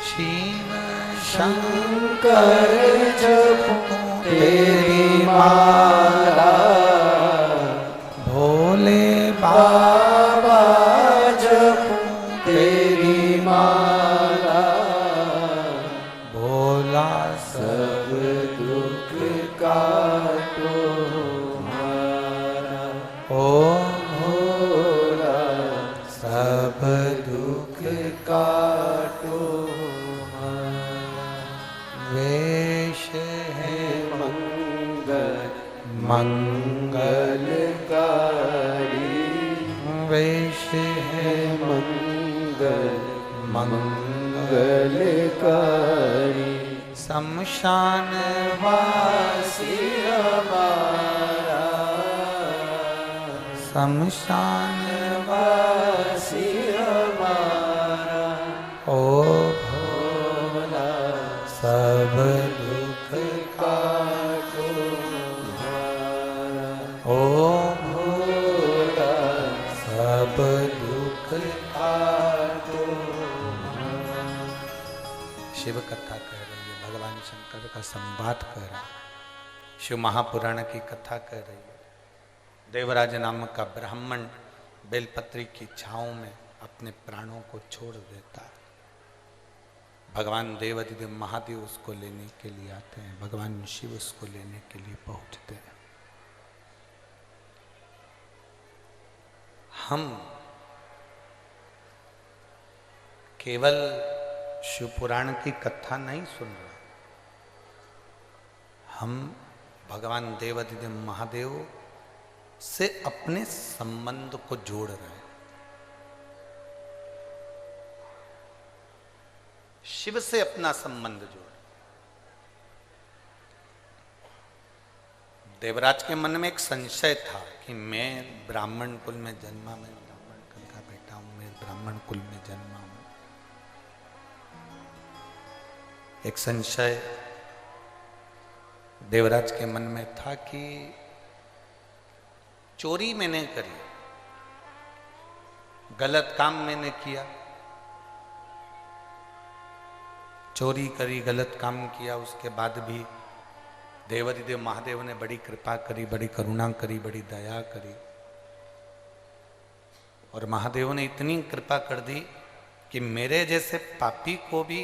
शिव शंकर जपो तेरी माला। भोले बाबा जपो तेरी माला। भोला सब दुख काटो हमारा। ओ भोला सब दुख काटो हमारा। वेश है मंगलकारी, वेश है मंगलकारी। शमशान वासी हमारा, शमशान वासी हमारा। ओ भोला सब दुख काटो हमारा। ओ भोला सब दुख काटो हमारा। शिव कथा कह रही है, भगवान शंकर का संवाद कह रहा है, शिव महापुराण की कथा कह रही है। देवराज नामक का ब्राह्मण बेलपत्री की छांव में अपने प्राणों को छोड़ देता है। भगवान देवाधिदेव महादेव उसको लेने के लिए आते हैं, भगवान शिव उसको लेने के लिए पहुंचते हैं। हम केवल शिव पुराण की कथा नहीं सुन रहे, हम भगवान देवाधिदेव महादेव से अपने संबंध को जोड़ रहे हैं। शिव से अपना संबंध जोड़। देवराज के मन में एक संशय था कि मैं ब्राह्मण कुल में जन्मा, मैं ब्राह्मण कुल का बेटा हूं, मैं ब्राह्मण कुल में जन्मा हूं। एक संशय देवराज के मन में था कि चोरी मैंने करी, गलत काम मैंने किया, चोरी करी, गलत काम किया, उसके बाद भी देवाधिदेव महादेव ने बड़ी कृपा करी, बड़ी करुणा करी, बड़ी दया करी। और महादेव ने इतनी कृपा कर दी कि मेरे जैसे पापी को भी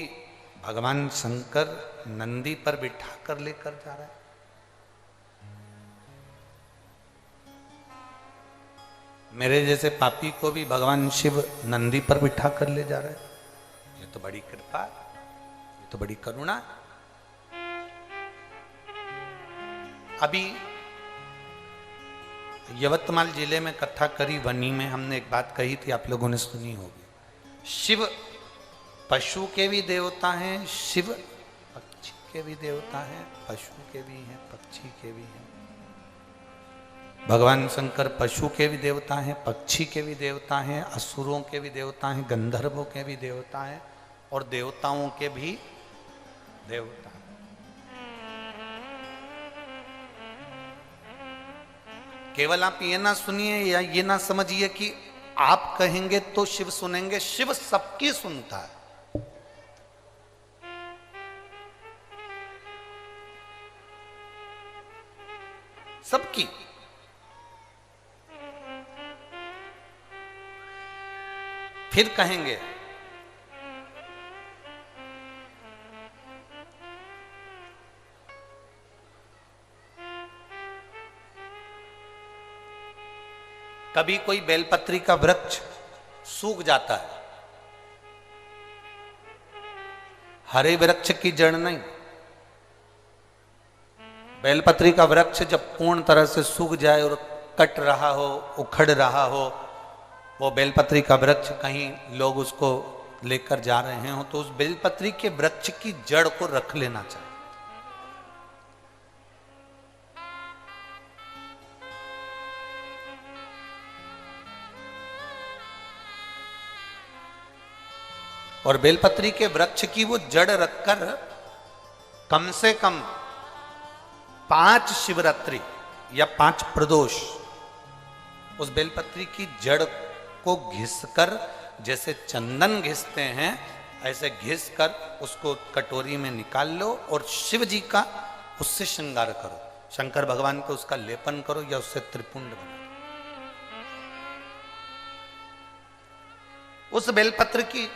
भगवान शंकर नंदी पर बिठा कर लेकर जा रहा है। मेरे जैसे पापी को भी भगवान शिव नंदी पर बिठा कर ले जा रहे हैं। ये तो बड़ी कृपा, ये तो बड़ी करुणा। अभी यवतमाल जिले में कथा करी वनी में हमने एक बात कही थी, आप लोगों ने सुनी होगी। शिव पशु के भी देवता हैं, शिव पक्षी के भी देवता हैं, पशु के भी हैं, पक्षी के भी हैं। भगवान शंकर पशु के भी देवता हैं, पक्षी के भी देवता हैं, असुरों के भी देवता हैं, गंधर्वों के भी देवता हैं और देवताओं के भी देवता हैं। केवल आप ये ना सुनिए या ये ना समझिए कि आप कहेंगे तो शिव सुनेंगे। शिव सबकी सुनता है। सबकी। फिर कहेंगे कभी कोई बेलपत्री का वृक्ष सूख जाता है, हरे वृक्ष की जड़ नहीं। बेलपत्री का वृक्ष जब पूर्ण तरह से सूख जाए और कट रहा हो, उखड़ रहा हो, वो बेलपत्री का वृक्ष कहीं लोग उसको लेकर जा रहे हो, तो उस बेलपत्री के वृक्ष की जड़ को रख लेना चाहिए। और बेलपत्री के वृक्ष की वो जड़ रखकर कम से कम 5 शिवरात्रि या 5 प्रदोष उस बेलपत्री की जड़ को घिसकर, जैसे चंदन घिसते हैं ऐसे घिसकर उसको कटोरी में निकाल लो और शिव जी का उससे श्रृंगार करो। शंकर भगवान को उसका लेपन करो या उससे त्रिपुंड बना। उस बेलपत्र की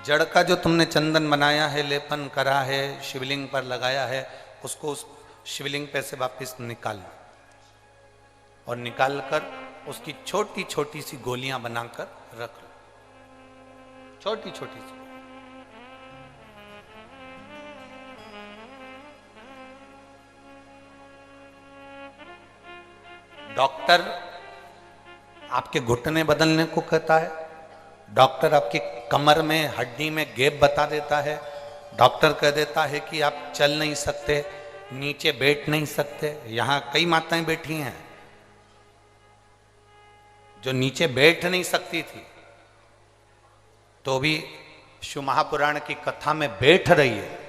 जड़ का जो तुमने चंदन बनाया है, लेपन करा है, शिवलिंग पर लगाया है, उसको उस शिवलिंग पे से वापस निकाल लो और निकालकर उसकी छोटी छोटी सी गोलियां बनाकर रख लो। छोटी छोटी सी। डॉक्टर आपके घुटने बदलने को कहता है, डॉक्टर आपकी कमर में हड्डी में गैप बता देता है, डॉक्टर कह देता है कि आप चल नहीं सकते, नीचे बैठ नहीं सकते। यहां कई माताएं बैठी हैं जो नीचे बैठ नहीं सकती थी, तो भी शिव महापुराण की कथा में बैठ रही है।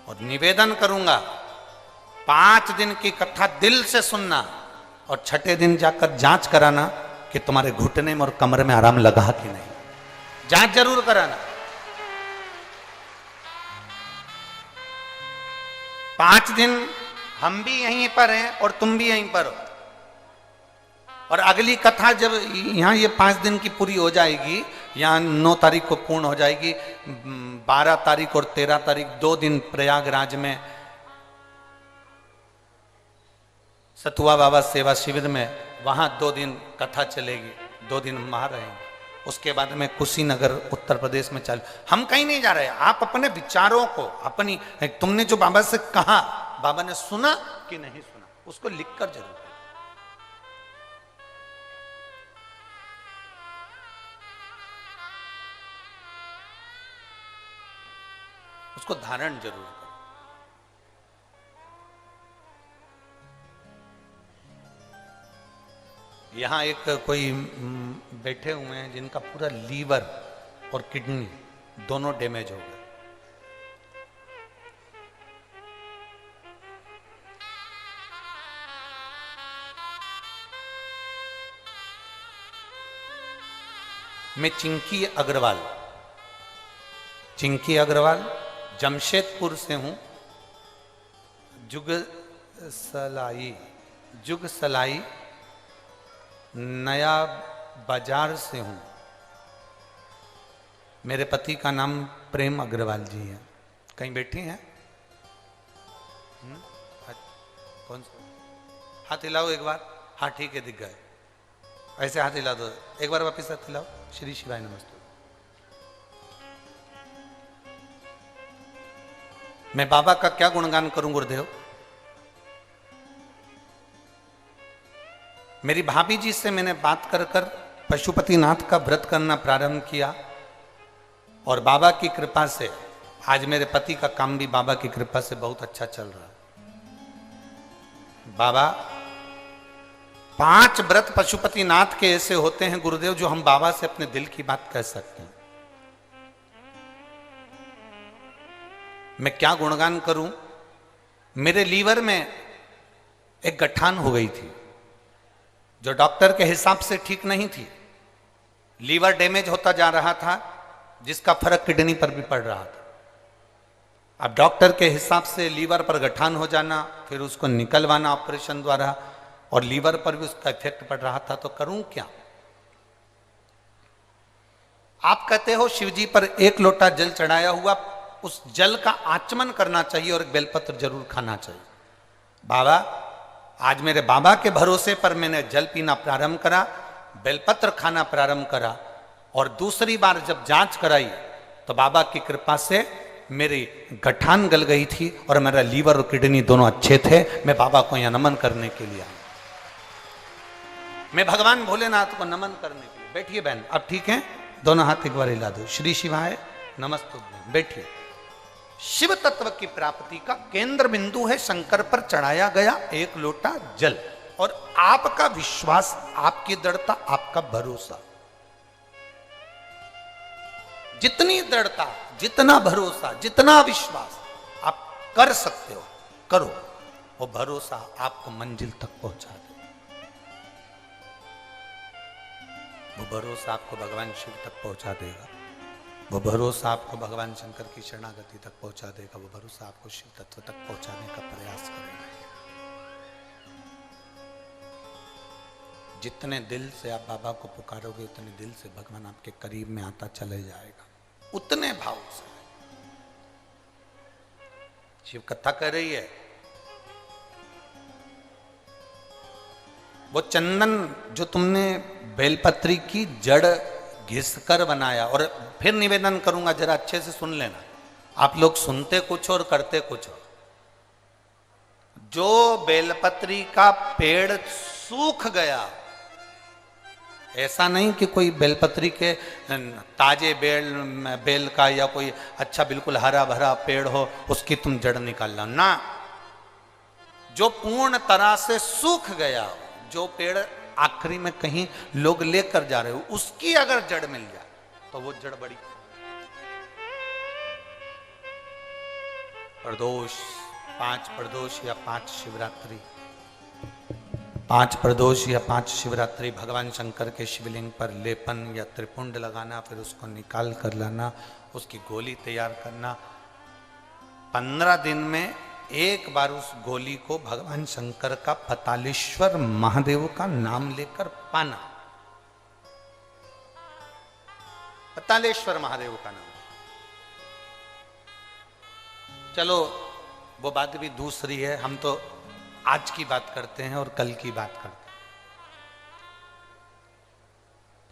और निवेदन करूंगा 5 दिन की कथा दिल से सुनना और 6ठे दिन जाकर जांच कराना कि तुम्हारे घुटने में और कमर में आराम लगा कि नहीं। जांच जरूर कराना। 5 दिन हम भी यहीं पर हैं और तुम भी यहीं पर हो। और अगली कथा जब यहां ये 5 दिन की पूरी हो जाएगी, यहां 9 तारीख को पूर्ण हो जाएगी, 12 तारीख और 13 तारीख 2 दिन प्रयागराज में सतुआ बाबा सेवा शिविर में, वहां 2 दिन कथा चलेगी, 2 दिन हम वहां रहेंगे। उसके बाद में कुशीनगर उत्तर प्रदेश में चल। हम कहीं नहीं जा रहे। आप अपने विचारों को, अपनी, तुमने जो बाबा से कहा, बाबा ने सुना कि नहीं सुना, उसको लिखकर जरूर, उसको धारण जरूर करो। यहां एक कोई बैठे हुए हैं जिनका पूरा लीवर और किडनी दोनों डैमेज हो गए। मैं चिंकी अग्रवाल जमशेदपुर से हूं। जुग सलाई नया बाजार से हूं। मेरे पति का नाम प्रेम अग्रवाल जी है। कहीं बैठी हैं? कौन सा? हाथ हिलाओ एक बार। हाँ ठीक है, दिख गए। ऐसे हाथ हिला दो एक बार, वापिस हाथ हिलाओ। श्री शिवाय नमस्ते। मैं बाबा का क्या गुणगान करूं गुरुदेव? मेरी भाभी जी से मैंने बात कर कर पशुपतिनाथ का व्रत करना प्रारंभ किया और बाबा की कृपा से आज मेरे पति का काम भी बाबा की कृपा से बहुत अच्छा चल रहा है। बाबा 5 व्रत पशुपतिनाथ के ऐसे होते हैं गुरुदेव जो हम बाबा से अपने दिल की बात कह सकते हैं। मैं क्या गुणगान करूं। मेरे लीवर में एक गठान हो गई थी जो डॉक्टर के हिसाब से ठीक नहीं थी। लीवर डैमेज होता जा रहा था जिसका फर्क किडनी पर भी पड़ रहा था। अब डॉक्टर के हिसाब से लीवर पर गठान हो जाना, फिर उसको निकलवाना ऑपरेशन द्वारा, और लीवर पर भी उसका इफेक्ट पड़ रहा था, तो करूं क्या। आप कहते हो शिव जी पर 1 लोटा जल चढ़ाया हुआ, उस जल का आचमन करना चाहिए और एक बेलपत्र जरूर खाना चाहिए। बाबा आज मेरे बाबा के भरोसे पर मैंने जल पीना प्रारंभ करा, बेलपत्र खाना प्रारंभ करा, और दूसरी बार जब जांच कराई तो बाबा की कृपा से मेरी गठान गल गई थी और मेरा लीवर और किडनी दोनों अच्छे थे। मैं बाबा को यहां नमन करने के लिए आया, मैं भगवान भोलेनाथ को नमन करने के लिए। बैठिए बहन, अब ठीक है, दोनों हाथ एक बार हिला दो। श्री शिवाय नमस्तुभ्यं। बैठिए। शिव तत्व की प्राप्ति का केंद्र बिंदु है शंकर पर चढ़ाया गया 1 लोटा जल, और आपका विश्वास, आपकी दृढ़ता, आपका भरोसा। जितनी दृढ़ता, जितना भरोसा, जितना विश्वास आप कर सकते हो करो, वो भरोसा आपको मंजिल तक पहुंचा दे। वो भरोसा आपको भगवान शिव तक पहुंचा देगा। वो भरोसा आपको भगवान शंकर की शरणागति तक पहुंचा देगा। वो भरोसा आपको शिव तत्व तक पहुंचाने का प्रयास करेगा। जितने दिल से आप बाबा को पुकारोगे उतने दिल से भगवान आपके करीब में आता चले जाएगा, उतने भाव से। शिव कथा कर रही है, वो चंदन जो तुमने बेलपत्री की जड़ घिसकर बनाया, और फिर निवेदन करूंगा जरा अच्छे से सुन लेना, आप लोग सुनते कुछ और करते कुछ और। जो बेलपत्री का पेड़ सूख गया, ऐसा नहीं कि कोई बेलपत्री के ताजे बेल का या कोई अच्छा बिल्कुल हरा भरा पेड़ हो उसकी तुम जड़ निकाल लो ना। जो पूर्ण तरह से सूख गया, जो पेड़ आखिरी में कहीं लोग लेकर जा रहे हो, उसकी अगर जड़ मिल जाए तो वो जड़ बड़ी। प्रदोष, 5 प्रदोष या 5 शिवरात्रि, 5 प्रदोष या 5 शिवरात्रि भगवान शंकर के शिवलिंग पर लेपन या त्रिपुंड लगाना, फिर उसको निकाल कर लाना, उसकी गोली तैयार करना। 15 दिन में एक बार उस गोली को भगवान शंकर का पतालेश्वर महादेव का नाम लेकर पाना। पतालेश्वर महादेव का नाम। चलो वो बात भी दूसरी है, हम तो आज की बात करते हैं और कल की बात करते हैं।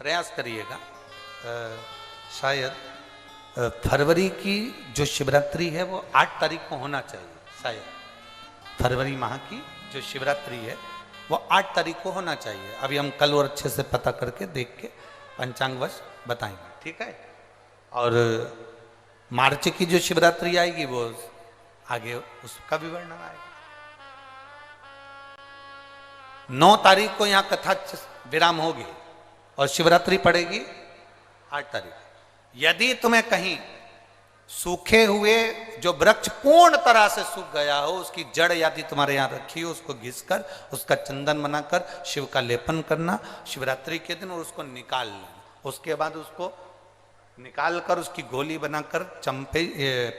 प्रयास करिएगा, शायद फरवरी की जो शिवरात्रि है वो 8 तारीख को होना चाहिए। शायद फरवरी माह की जो शिवरात्रि है वो 8 तारीख को होना चाहिए। अभी हम कल और अच्छे से पता करके देख के पंचांगवश बताएंगे, ठीक है। और मार्च की जो शिवरात्रि आएगी वो आगे उसका भी वर्णन आएगा। 9 तारीख को यहाँ कथा विराम होगी और शिवरात्रि पड़ेगी 8 तारीख। यदि तुम्हें कहीं सूखे हुए जो वृक्ष पूर्ण तरह से सूख गया हो, उसकी जड़ यदि तुम्हारे यहाँ रखी हो, उसको घिसकर उसका चंदन बनाकर शिव का लेपन करना शिवरात्रि के दिन, और उसको निकाल लेना। उसके बाद उसको निकाल कर उसकी गोली बनाकर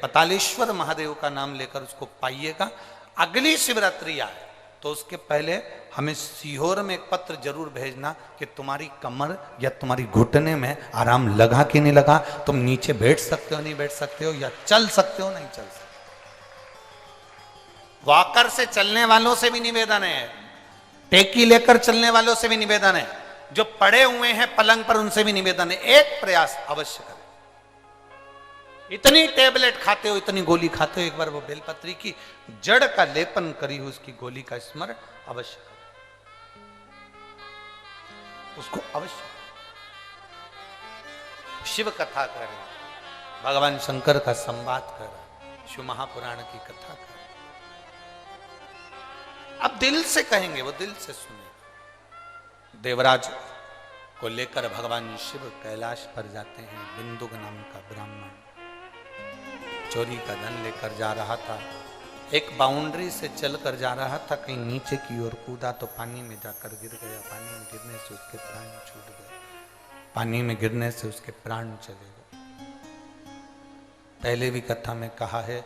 पतालेश्वर महादेव का नाम लेकर उसको पाइएगा। अगली शिवरात्रि आए तो उसके पहले हमें सीहोर में एक पत्र जरूर भेजना कि तुम्हारी कमर या तुम्हारी घुटने में आराम लगा कि नहीं लगा, तुम नीचे बैठ सकते हो नहीं बैठ सकते हो, या चल सकते हो नहीं चल सकते। वॉकर से चलने वालों से भी निवेदन है, टेकी लेकर चलने वालों से भी निवेदन है, जो पड़े हुए हैं पलंग पर उनसे भी निवेदन है, एक प्रयास अवश्य करें। इतनी टेबलेट खाते हो, इतनी गोली खाते हो, एक बार वो बेलपत्री की जड़ का लेपन करी हुई उसकी गोली का स्मरण अवश्य करें। उसको अवश्य शिव कथा कर रहे, भगवान शंकर का संवाद कर रहे, शिव महापुराण की कथा कर रहे। अब दिल से कहेंगे, वो दिल से सुनेगा। देवराज को लेकर भगवान शिव कैलाश पर जाते हैं। बिंदुक नाम का ब्राह्मण चोरी का धन लेकर जा रहा था, एक बाउंड्री से चलकर जा रहा था, कहीं नीचे की ओर कूदा तो पानी में जाकर गिर गया। पानी में गिरने से उसके प्राण छूट गए, पानी में गिरने से उसके प्राण चले गए। पहले भी कथा में कहा है,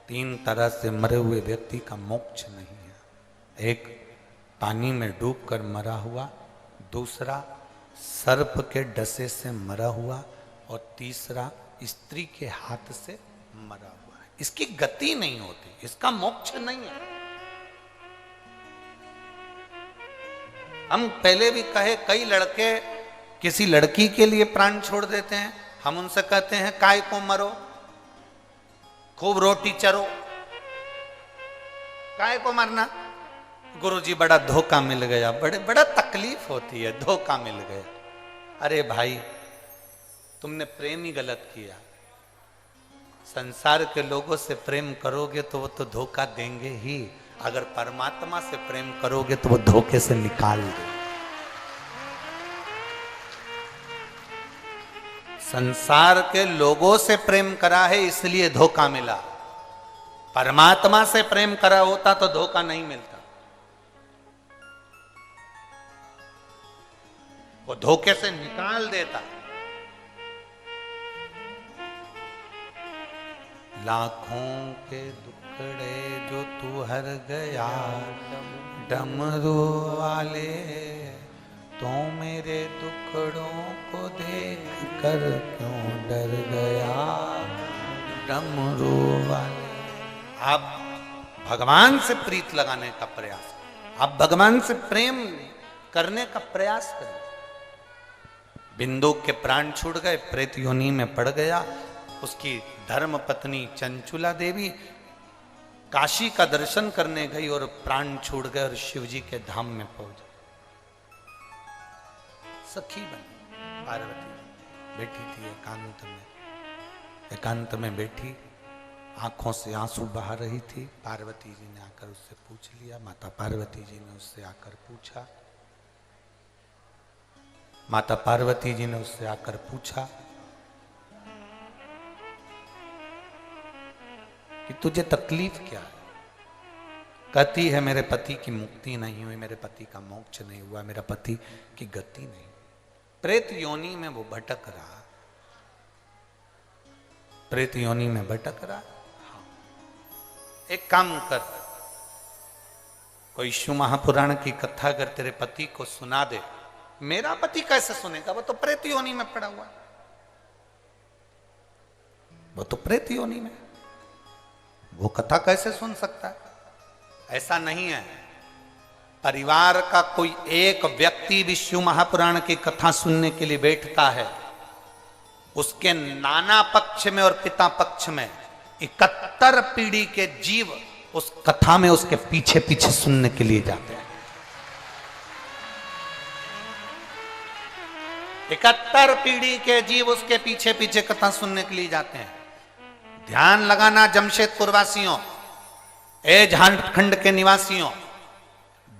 3 तरह से मरे हुए व्यक्ति का मोक्ष नहीं है। एक पानी में डूबकर मरा हुआ, दूसरा सर्प के डसे से मरा हुआ, और तीसरा स्त्री के हाथ से मरा हुआ है। इसकी गति नहीं होती, इसका मोक्ष नहीं है। हम पहले भी कहे, कई लड़के किसी लड़की के लिए प्राण छोड़ देते हैं। हम उनसे कहते हैं काय को मरो, खूब रोटी चरो, काय को मरना। गुरुजी बड़ा धोखा मिल गया, बड़ा तकलीफ होती है, धोखा मिल गया। अरे भाई, तुमने प्रेम ही गलत किया। संसार के लोगों से प्रेम करोगे तो वो तो धोखा देंगे ही, अगर परमात्मा से प्रेम करोगे तो वो धोखे से निकाल देंगे। संसार के लोगों से प्रेम करा है इसलिए धोखा मिला, परमात्मा से प्रेम करा होता तो धोखा नहीं मिलता। वो धोखे से निकाल देता। लाखों के दुखड़े जो तू हर गया, डमरू वाले तो मेरे दुखड़ों को देख कर क्यों डर गया, डमरू वाले। आप भगवान से प्रीत लगाने का प्रयास, आप भगवान से प्रेम करने का प्रयास करें। बिंदुक के प्राण छूट गए, प्रेत योनि में पड़ गया। उसकी धर्म पत्नी चंचुला देवी काशी का दर्शन करने गई और प्राण छूट गए और शिव जी के धाम में पहुंच गए। सखी बनी पार्वती बैठी थी एकांत में बैठी, आंखों से आंसू बहा रही थी। पार्वती जी ने आकर उससे पूछ लिया, माता पार्वती जी ने उससे आकर पूछा, माता पार्वती जी ने उससे आकर पूछा कि तुझे तकलीफ क्या है? कहती है मेरे पति की मुक्ति नहीं हुई, मेरे पति का मोक्ष नहीं हुआ, मेरा पति की गति नहीं। प्रेत योनि में वो भटक रहा, प्रेत योनि में भटक रहा। हाँ, एक काम कर, कोई शिव महापुराण की कथा अगर तेरे पति को सुना दे। मेरा पति कैसे सुनेगा, वो तो प्रेत योनि में पड़ा हुआ, वो तो प्रेत योनि में, वो कथा कैसे सुन सकता है? ऐसा नहीं है। परिवार का कोई एक व्यक्ति भी शिव महापुराण की कथा सुनने के लिए बैठता है, उसके नाना पक्ष में और पिता पक्ष में 71 पीढ़ी के जीव उस कथा में उसके पीछे पीछे सुनने के लिए जाते हैं। 71 पीढ़ी के जीव उसके पीछे पीछे कथा सुनने के लिए जाते हैं। ध्यान लगाना जमशेदपुर वासियों, ए झारखंड के निवासियों,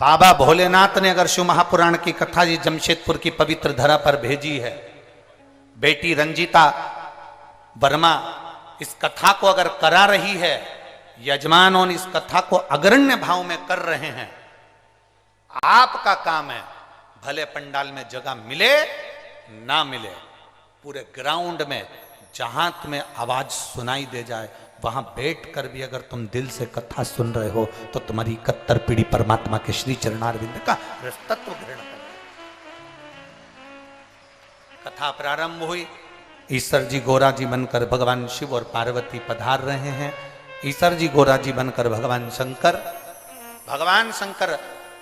बाबा भोलेनाथ ने अगर शिव महापुराण की कथा जी जमशेदपुर की पवित्र धरा पर भेजी है, बेटी रंजीता वर्मा इस कथा को अगर करा रही है, यजमान और इस कथा को अग्रण्य भाव में कर रहे हैं, आपका काम है, भले पंडाल में जगह मिले ना मिले, पूरे ग्राउंड में जहां तुम्हें आवाज सुनाई दे जाए वहां बैठकर भी अगर तुम दिल से कथा सुन रहे हो तो तुम्हारी 71 पीढ़ी परमात्मा के श्री चरणारविंद का रसतत्व ग्रहण कर। कथा प्रारंभ हुई, ईश्वर जी गोरा जी बनकर भगवान शिव और पार्वती पधार रहे हैं। ईश्वर जी गोरा जी बनकर भगवान शंकर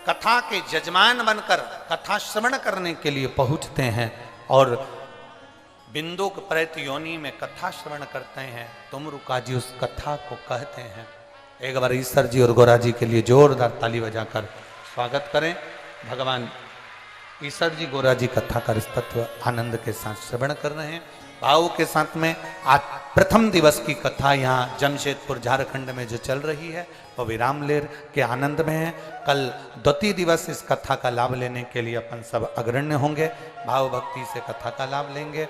कथा के जजमान बनकर कथा श्रवण करने के लिए पहुंचते हैं और बिंदुक प्रेत योनि में कथा श्रवण करते हैं। तुमरुका जी उस कथा को कहते हैं। एक बार ईश्वर जी और गोरा जी के लिए जोरदार ताली बजाकर स्वागत करें। भगवान ईश्वर जी गोरा जी कथा का तत्व आनंद के साथ श्रवण कर रहे हैं। भाव के साथ में आज प्रथम दिवस की कथा यहाँ जमशेदपुर झारखंड में जो चल रही है वो विराम लेर के आनंद में है। कल द्वितीय दिवस इस कथा का लाभ लेने के लिए अपन सब अग्रण्य होंगे, भाव भक्ति से कथा का लाभ लेंगे।